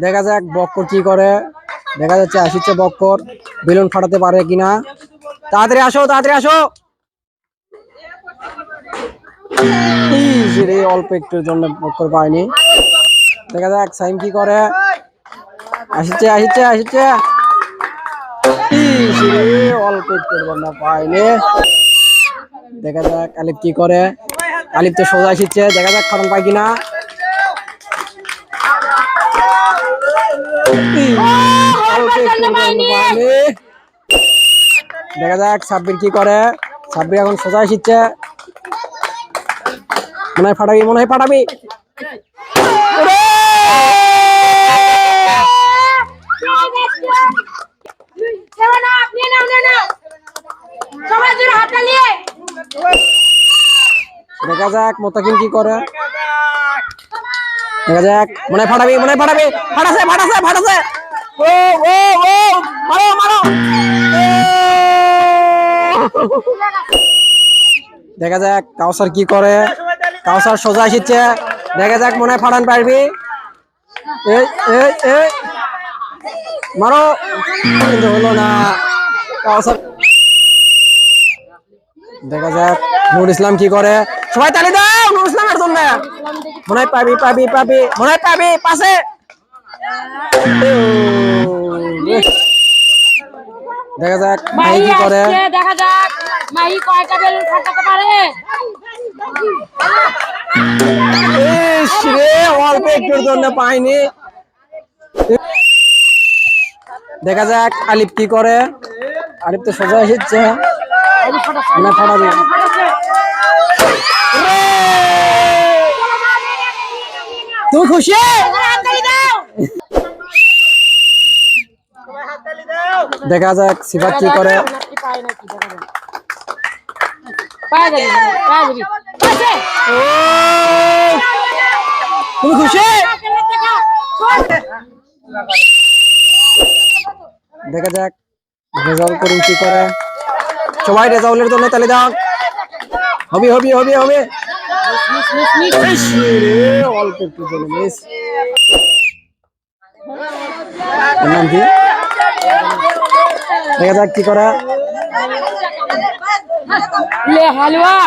দেখা যাক বক্কর কি করে। দেখা যাচ্ছে আসছে বক্কর, বেলুন ফাটাতে পারে কিনা। তাড়াতাড়ি আসো, তাড়াতাড়ি আসো। রে অল্প একটুর জন্য বক্কর পায়নি। দেখা যাক সাইম কি করে। আসছে আসছে আসছে, অল্প একটুর জন্য পায়নি। দেখা যাক আলিফ কি করে। আলিফ তো সোজা আসছে, দেখা যাক ফাটান পায় কিনা। দেখা যাক সাব্বির কি করে। সাব্বির এখন সোজা আসছে, মনে হয় ফাটাবি, মনে হয় ফাটাবি। দেখা যাক মোতাকিম কি করে। দেখা যাক, মনে হয় ফাটাবি, মনে হয় ফাটাবি। ফাটাছে ফাটাছে ফাটাছে। ও ও ও, মারো মারো। দেখা যাক কাউসার কি করে। কাউসার সোজা আসছে, দেখা যাক মনে হয় ফাটান পারবি। এই এই এই, মারো, কিন্তু হলো না। কাউসার। দেখা যাক নূর ইসলাম কি করে। সবাই তালি দাও নূর ইসলামের জন্য। মনে হয় পাবি পাবি পাবি, মনে হয় পাবি, পাশে। দেখা যাক মাহি কি করে। দেখা যাক মাহি কয়টা বেলুন ফাটাতে পারে। অল্প একটুর জন্য পাইনি। দেখা যাক আলিফ কি করে। আলিফ তো সোজা এসেছে, না ফাটাবি। তুমি খুশি? দেখা যাক সিফাত কি করে। তুমি খুশি? দেখা যাক রেজাউল করিম কি করে। সবাই রেজাউলের জন্য তালি দাও। হবি হবি হবি হবি। অল্প একটু জন্য মিস। দেখা যাক কি করে। হালুয়া